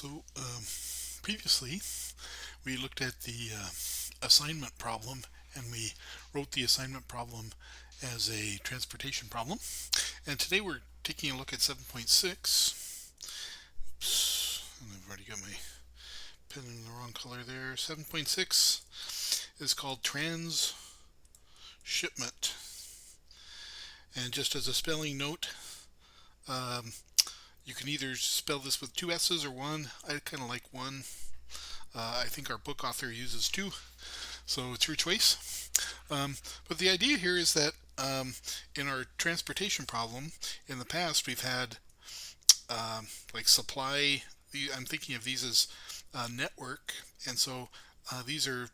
So previously we looked at the assignment problem, and we wrote the assignment problem as a transportation problem. And today we're taking a look at 7.6. Oops, and I've already got my pen in the wrong color there. 7.6 is called Transhipment. And just as a spelling note, um, you can either spell this with two S's or one. I kind of like one. I think our book author uses two, so it's your choice. But the idea here is that in our transportation problem, in the past we've had like supply. I'm thinking of these as network, and so these are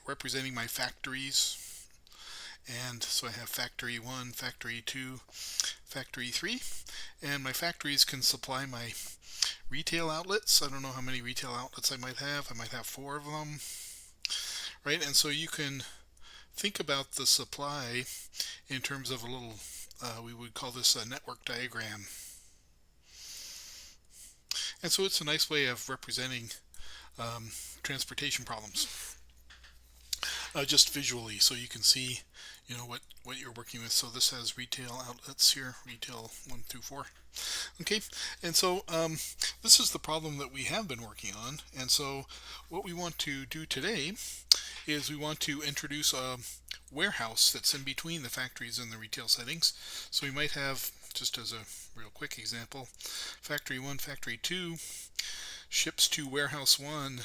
representing my factories. And so I have factory 1, factory 2, factory 3, and my factories can supply my retail outlets. I don't know how many retail outlets I might have. I might have 4 of them, right? And so you can think about the supply in terms of a little, we would call this a network diagram. And so it's a nice way of representing transportation problems, just visually, so you can see, what you're working with. So this has retail outlets here, retail 1 through 4. Okay, and so this is the problem that we have been working on. And so what we want to do today is we want to introduce a warehouse that's in between the factories and the retail settings. So we might have, just as a real quick example, factory 1, factory 2 ships to warehouse 1,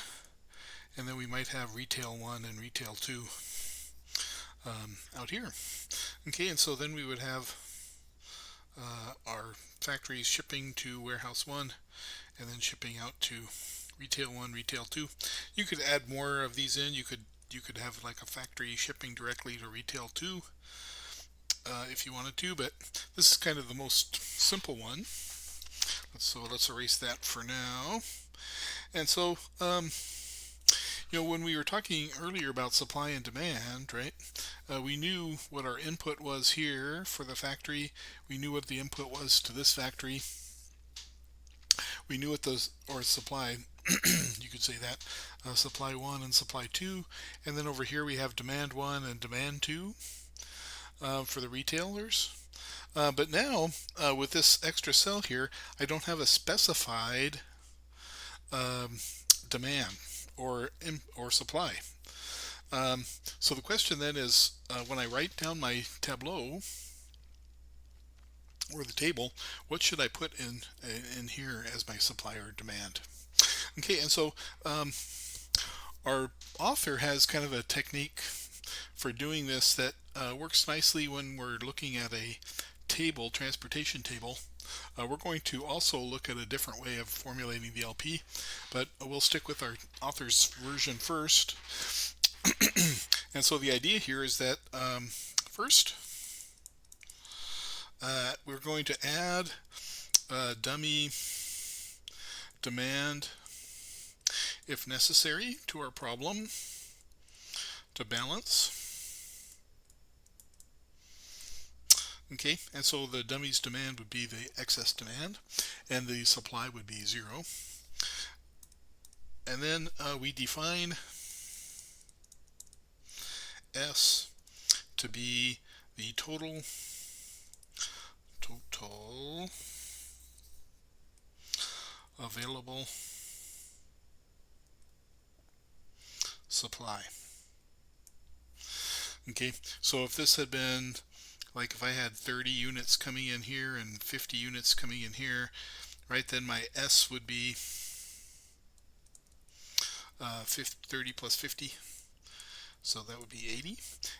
and then we might have retail 1 and retail 2 out here. Okay, and so then we would have our factories shipping to warehouse 1 and then shipping out to retail 1, retail 2. You could add more of these in. You could have like a factory shipping directly to retail 2 if you wanted to, but this is kind of the most simple one. So let's erase that for now. And so when we were talking earlier about supply and demand, right, we knew what our input was here for the factory. We knew what the input was to this factory. We knew what those, or supply, you could say that, supply 1 and supply 2. And then over here we have demand 1 and demand 2 for the retailers. But now, with this extra cell here, I don't have a specified demand or supply. So the question then is, when I write down my tableau or the table, what should I put in here as my supply or demand? Okay, and so our author has kind of a technique for doing this that works nicely when we're looking at a table, transportation table. We're going to also look at a different way of formulating the LP, but we'll stick with our author's version first. And so the idea here is that first we're going to add dummy demand if necessary to our problem to balance. Okay, and so the dummy's demand would be the excess demand, and the supply would be 0. And then we define S to be the total available supply. Okay, so if this had been, like if I had 30 units coming in here and 50 units coming in here, right, then my S would be 30 plus 50. So that would be 80.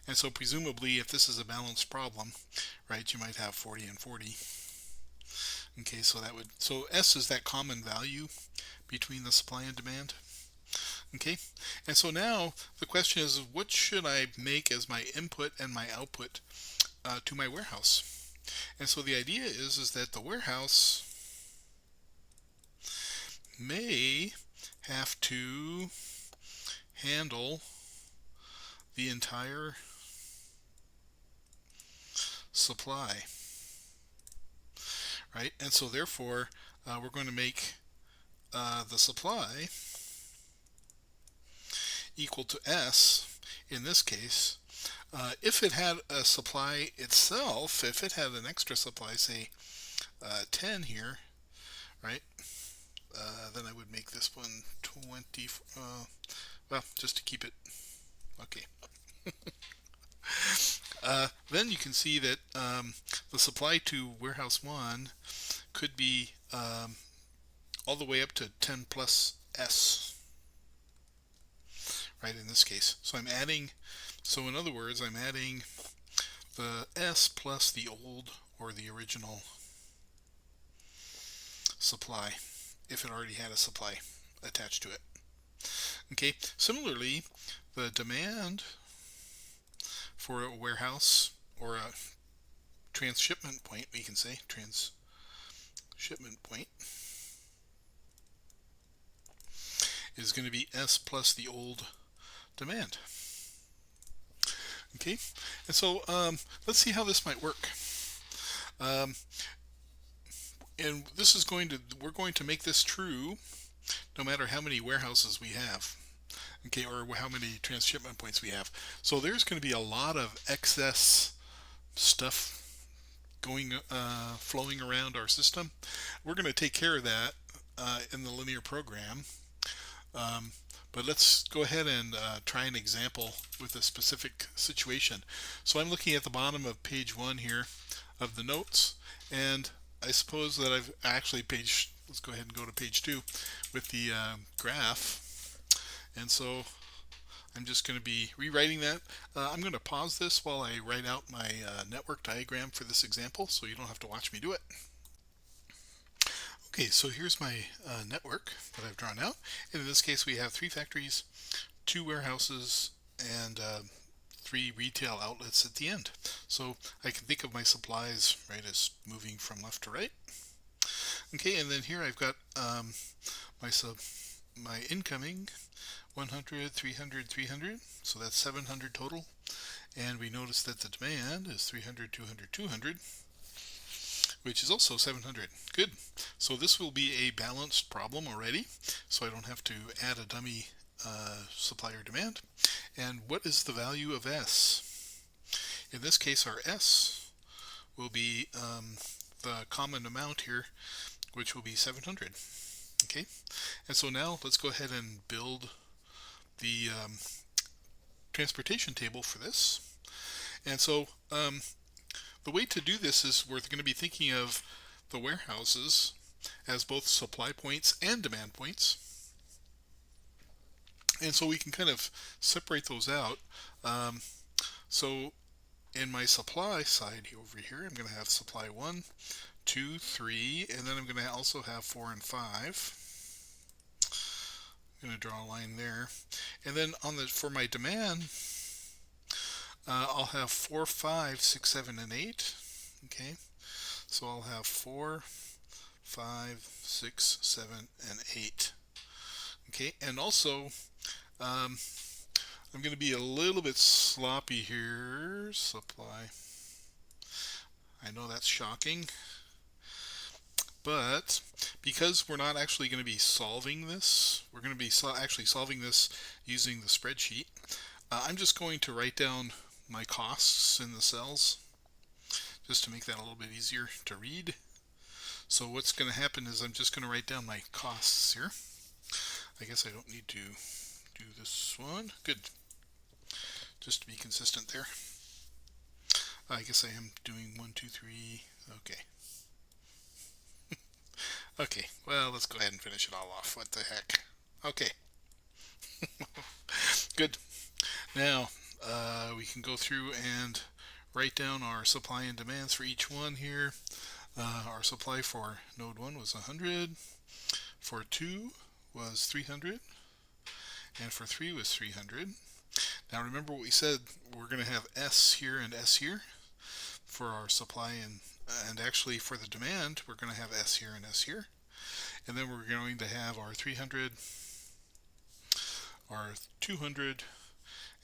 And so presumably if this is a balanced problem, right, you might have 40 and 40. Okay, so S is that common value between the supply and demand. Okay, and so now the question is, what should I make as my input and my output to my warehouse? And so the idea is that the warehouse may have to handle the entire supply, right? And so therefore we're going to make the supply equal to S in this case. If it had a supply itself, if it had an extra supply, say 10 here, right, then I would make this one 20, well, just to keep it, okay. Then you can see that the supply to warehouse 1 could be all the way up to 10 plus S, right, in this case. So I'm adding, so in other words, I'm adding the S plus the old or the original supply, if it already had a supply attached to it. Okay, similarly, the demand for a warehouse or a transshipment point, we can say transshipment point, is going to be S plus the old demand. Okay, and so let's see how this might work. And this is we're going to make this true no matter how many warehouses we have, okay, or how many transshipment points we have. So there's going to be a lot of excess stuff going flowing around our system. We're going to take care of that in the linear program. But let's go ahead and try an example with a specific situation. So I'm looking at the bottom of page 1 here of the notes, and I suppose that I've actually let's go ahead and go to page 2 with the graph. And so I'm just going to be rewriting that. I'm going to pause this while I write out my network diagram for this example, so you don't have to watch me do it. Okay, so here's my network that I've drawn out. And in this case, we have 3 factories, 2 warehouses, and 3 retail outlets at the end. So I can think of my supplies, right, as moving from left to right. Okay, and then here I've got my incoming 100, 300, 300, so that's 700 total. And we notice that the demand is 300, 200, 200, which is also 700. Good. So this will be a balanced problem already, so I don't have to add a dummy supplier demand. And what is the value of S? In this case, our S will be the common amount here, which will be 700. Okay, and so now let's go ahead and build the transportation table for this. And so the way to do this is we're going to be thinking of the warehouses as both supply points and demand points. And so we can kind of separate those out. So in my supply side over here, I'm going to have supply 1, 2, 3, and then I'm going to also have 4 and 5. I'm going to draw a line there. And then for my demand, I'll have 4, 5, 6, 7, and 8. Okay, so I'll have 4, 5, 6, 7, and 8. Okay, and also I'm going to be a little bit sloppy here. Supply. I know that's shocking, but because we're not actually going to be solving this, we're going to be actually solving this using the spreadsheet. I'm just going to write down my costs in the cells just to make that a little bit easier to read. So what's going to happen is I'm just going to write down my costs here. I guess I don't need to do this one. Good. Just to be consistent there. I guess I am doing 1, 2, 3. Okay. Okay, well, let's go ahead and finish it all off. What the heck? Okay. Good. Now, we can go through and write down our supply and demands for each one here. Our supply for node 1 was 100, for 2 was 300, and for 3 was 300. Now remember what we said, we're going to have S here and S here for our supply, and actually for the demand we're going to have S here and S here. And then we're going to have our 300, our 200,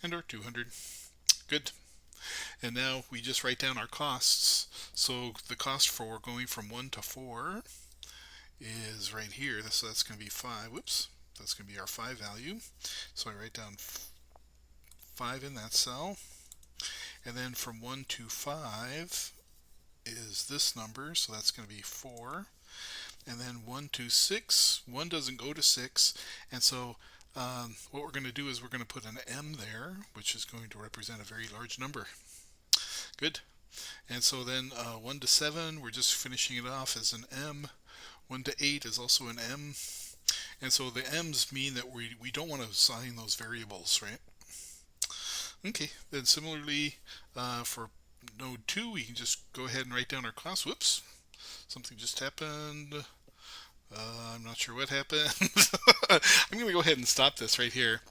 and our 200. Good. And now we just write down our costs. So the cost for going from 1 to 4 is right here. So that's going to be 5. Whoops. That's going to be our 5 value. So I write down 5 in that cell. And then from 1 to 5 is this number, so that's going to be 4. And then 1 to 6, 1 doesn't go to 6, and so what we're going to do is we're going to put an M there, which is going to represent a very large number. Good. And so then 1 to 7, we're just finishing it off as an M. 1 to 8 is also an M. And so the M's mean that we don't want to assign those variables, right? Okay, then similarly for node 2, we can just go ahead and write down our class. Whoops, something just happened. I'm not sure what happened. I'm going to go ahead and stop this right here.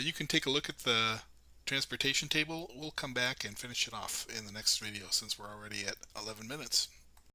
You can take a look at the transportation table. We'll come back and finish it off in the next video since we're already at 11 minutes.